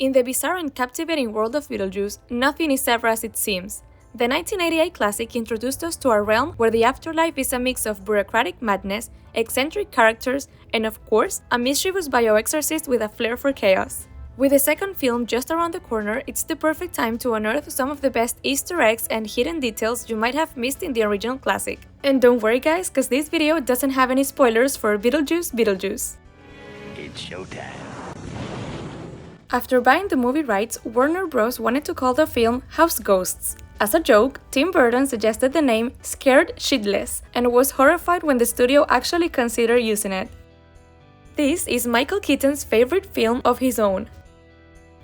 In the bizarre and captivating world of Beetlejuice, nothing is ever as it seems. The 1988 classic introduced us to a realm where the afterlife is a mix of bureaucratic madness, eccentric characters, and of course, a mischievous bio-exorcist with a flair for chaos. With the second film just around the corner, it's the perfect time to unearth some of the best Easter eggs and hidden details you might have missed in the original classic. And don't worry guys, cause this video doesn't have any spoilers for Beetlejuice Beetlejuice. It's showtime. After buying the movie rights, Warner Bros. Wanted to call the film House Ghosts. As a joke, Tim Burton suggested the name Scared Shitless and was horrified when the studio actually considered using it. This is Michael Keaton's favorite film of his own.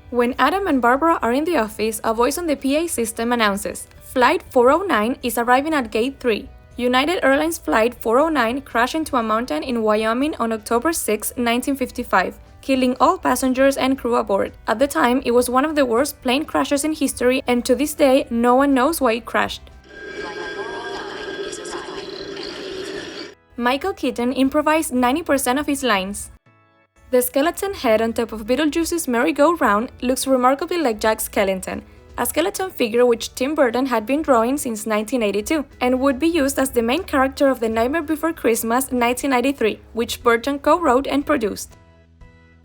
When Adam and Barbara are in the office, a voice on the PA system announces, "Flight 409 is arriving at Gate 3. United Airlines Flight 409 crashed into a mountain in Wyoming on October 6, 1955, killing all passengers and crew aboard. At the time, it was one of the worst plane crashes in history, and to this day, no one knows why it crashed." Michael Keaton improvised 90% of his lines. The skeleton head on top of Beetlejuice's merry-go-round looks remarkably like Jack Skellington, a skeleton figure which Tim Burton had been drawing since 1982, and would be used as the main character of The Nightmare Before Christmas 1993, which Burton co-wrote and produced.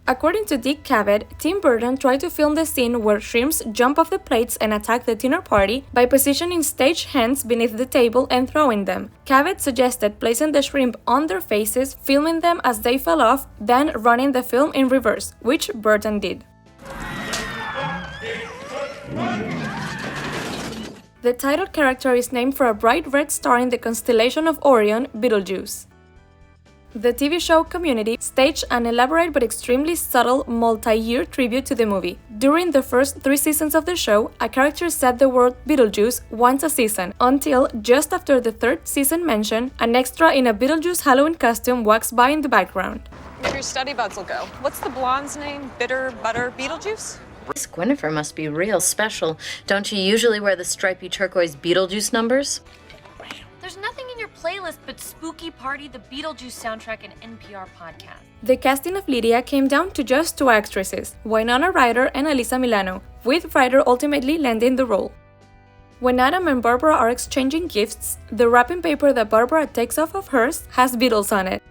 According to Dick Cavett, Tim Burton tried to film the scene where shrimps jump off the plates and attack the dinner party by positioning stage hands beneath the table and throwing them. Cavett suggested placing the shrimp on their faces, filming them as they fell off, then running the film in reverse, which Burton did. The title character is named for a bright red star in the constellation of Orion, Beetlejuice. The TV show Community staged an elaborate but extremely subtle multi-year tribute to the movie. During the first 3 seasons of the show, a character said the word Beetlejuice once a season, until, just after the 3rd season mention, an extra in a Beetlejuice Halloween costume walks by in the background. Maybe your study buds will go. What's the blonde's name? Bitter Butter Beetlejuice? This Gwynnifer must be real special. Don't you usually wear the stripy turquoise Beetlejuice numbers? There's nothing in your playlist but Spooky Party, the Beetlejuice soundtrack, and NPR podcast. The casting of Lydia came down to just 2 actresses, Winona Ryder and Alyssa Milano, with Ryder ultimately landing the role. When Adam and Barbara are exchanging gifts, the wrapping paper that Barbara takes off of hers has Beatles on it.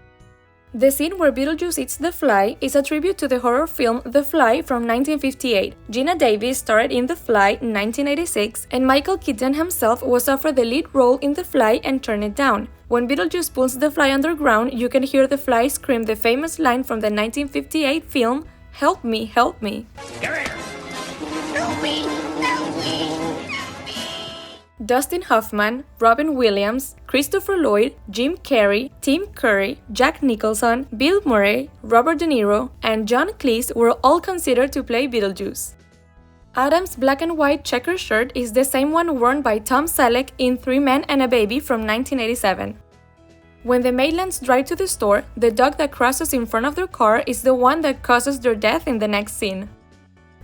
The scene where Beetlejuice eats the fly is a tribute to the horror film The Fly from 1958. Gina Davis starred in The Fly in 1986, and Michael Keaton himself was offered the lead role in The Fly and turned it down. When Beetlejuice pulls the fly underground, you can hear the fly scream the famous line from the 1958 film, "Help me, help me." Help me! Help me! Dustin Hoffman, Robin Williams, Christopher Lloyd, Jim Carrey, Tim Curry, Jack Nicholson, Bill Murray, Robert De Niro, and John Cleese were all considered to play Beetlejuice. Adam's black and white checker shirt is the same one worn by Tom Selleck in 3 Men and a Baby from 1987. When the Maitlands drive to the store, the dog that crosses in front of their car is the one that causes their death in the next scene.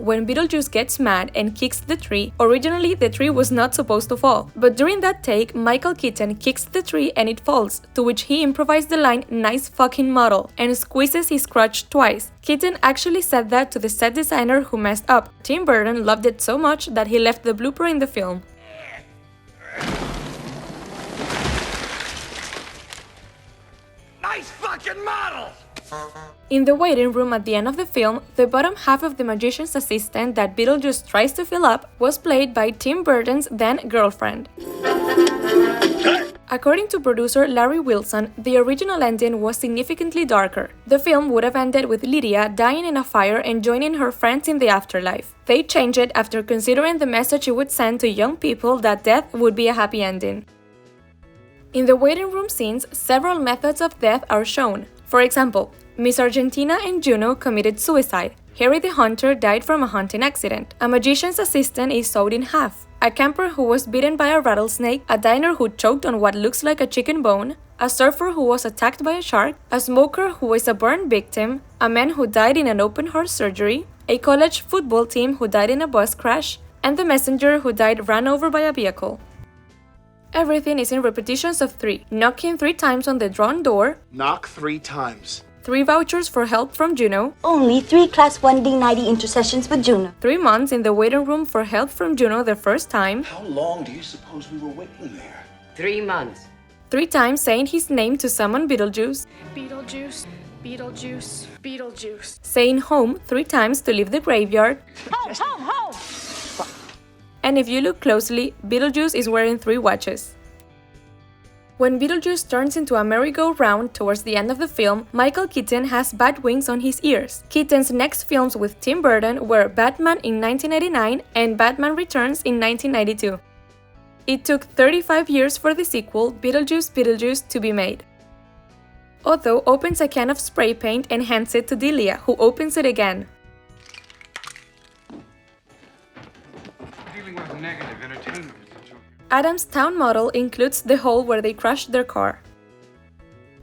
When Beetlejuice gets mad and kicks the tree, originally the tree was not supposed to fall, but during that take, Michael Keaton kicks the tree and it falls, to which he improvised the line "nice fucking model" and squeezes his crotch twice. Keaton actually said that to the set designer who messed up. Tim Burton loved it so much that he left the blooper in the film. Nice fucking model! In the waiting room at the end of the film, the bottom half of the magician's assistant that Beetlejuice tries to fill up was played by Tim Burton's then-girlfriend. According to producer Larry Wilson, the original ending was significantly darker. The film would have ended with Lydia dying in a fire and joining her friends in the afterlife. They changed it after considering the message it would send to young people that death would be a happy ending. In the waiting room scenes, several methods of death are shown. For example, Miss Argentina and Juno committed suicide. Harry the Hunter died from a hunting accident. A magician's assistant is sawed in half. A camper who was bitten by a rattlesnake. A diner who choked on what looks like a chicken bone. A surfer who was attacked by a shark. A smoker who is a burn victim. A man who died in an open-heart surgery. A college football team who died in a bus crash. And the messenger who died ran over by a vehicle. Everything is in repetitions of 3, knocking 3 times on the drawn door, knock 3 times. 3 vouchers for help from Juno, Only 3 Class 1D90 intercessions with Juno. 3 months in the waiting room for help from Juno the first time, How long do you suppose we were waiting there? 3 months. 3 times saying his name to summon Beetlejuice, Beetlejuice, Beetlejuice, Beetlejuice. saying home 3 times to leave the graveyard, Home, home, home! and if you look closely, Beetlejuice is wearing 3 watches. When Beetlejuice turns into a merry-go-round towards the end of the film, Michael Keaton has bat wings on his ears. Keaton's next films with Tim Burton were Batman in 1989 and Batman Returns in 1992. It took 35 years for the sequel, Beetlejuice Beetlejuice, to be made. Otto opens a can of spray paint and hands it to Delia, who opens it again. Dealing with negative entertainment. Adam's town model includes the hole where they crashed their car.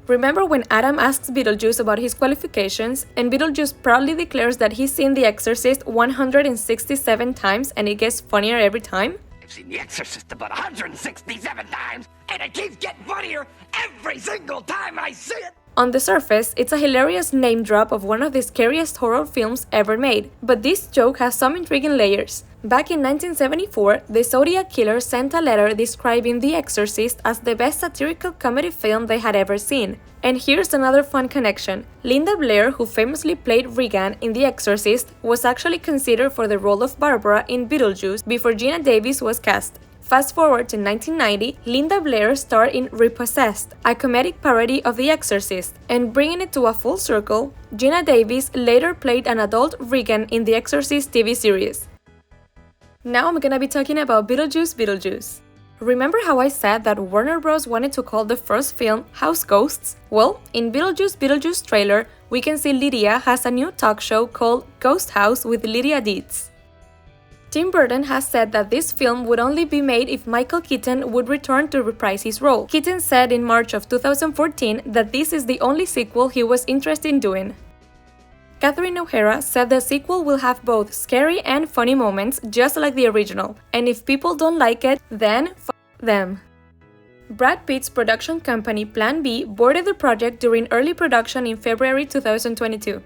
Remember when Adam asks Beetlejuice about his qualifications, and Beetlejuice proudly declares that he's seen The Exorcist 167 times and it gets funnier every time? I've seen The Exorcist about 167 times, and it keeps getting funnier every single time I see it! On the surface, it's a hilarious name drop of one of the scariest horror films ever made, but this joke has some intriguing layers. Back in 1974, the Zodiac Killer sent a letter describing The Exorcist as the best satirical comedy film they had ever seen. And here's another fun connection. Linda Blair, who famously played Regan in The Exorcist, was actually considered for the role of Barbara in Beetlejuice before Geena Davis was cast. Fast forward to 1990, Linda Blair starred in Repossessed, a comedic parody of The Exorcist, and bringing it to a full circle, Geena Davis later played an adult Regan in The Exorcist TV series. Now I'm gonna be talking about Beetlejuice Beetlejuice. Remember how I said that Warner Bros. Wanted to call the first film House Ghosts? Well, in Beetlejuice Beetlejuice trailer, we can see Lydia has a new talk show called Ghost House with Lydia Deetz. Tim Burton has said that this film would only be made if Michael Keaton would return to reprise his role. Keaton said in March of 2014 that this is the only sequel he was interested in doing. Catherine O'Hara said the sequel will have both scary and funny moments just like the original, and if people don't like it, then f*** them. Brad Pitt's production company Plan B boarded the project during early production in February 2022.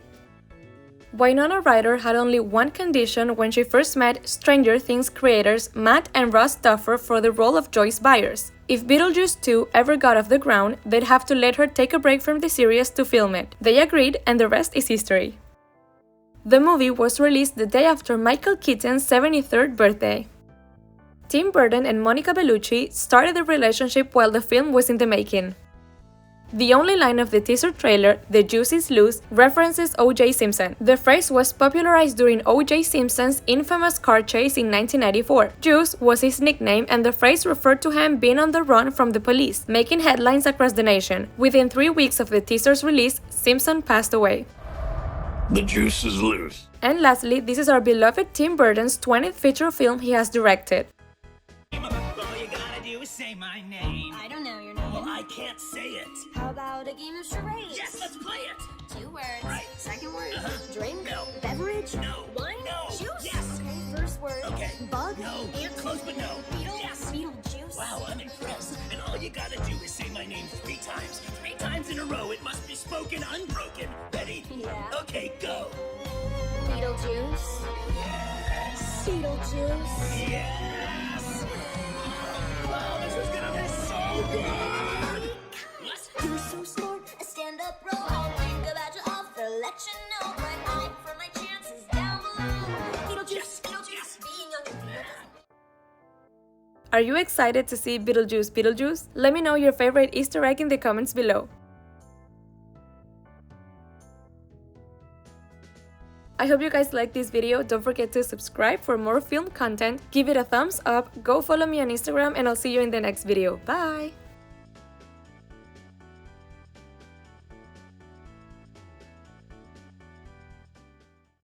Winona Ryder had only one condition when she first met Stranger Things creators Matt and Ross Duffer for the role of Joyce Byers. If Beetlejuice 2 ever got off the ground, they'd have to let her take a break from the series to film it. They agreed, and the rest is history. The movie was released the day after Michael Keaton's 73rd birthday. Tim Burton and Monica Bellucci started a relationship while the film was in the making. The only line of the teaser trailer, "The juice is loose," references O.J. Simpson. The phrase was popularized during O.J. Simpson's infamous car chase in 1994. Juice was his nickname, and the phrase referred to him being on the run from the police, making headlines across the nation. Within 3 weeks of the teaser's release, Simpson passed away. The juice is loose. And lastly, this is our beloved Tim Burton's 20th feature film he has directed. All you gotta do is say my name. I don't know your name. Well, I can't say it. How about a game of charades? Yes, let's play it. 2 words. Right. Second word. Drink. No. Beverage. No. Wine. No. Juice. Yes. Okay, first word. Okay. Bug. No. You're close, but no. Beetle. Yes. Beetlejuice. Wow, I'm impressed. And all you gotta do is say my name 3 times. 3 times in a row. It must be spoken unbroken. Ready? Yeah. Okay, go. Beetlejuice. Yes. Beetlejuice. Yes. Wow, this is gonna be so good. What? You're so smart. Stand up, bro. I'll think about your offer. Let you know my eye for my chances down below. Beetlejuice. Beetlejuice. Being young and beautiful. Are you excited to see Beetlejuice Beetlejuice? Let me know your favorite Easter egg in the comments below. I hope you guys liked this video. Don't forget to subscribe for more film content, give it a thumbs up, go follow me on Instagram, and I'll see you in the next video. Bye!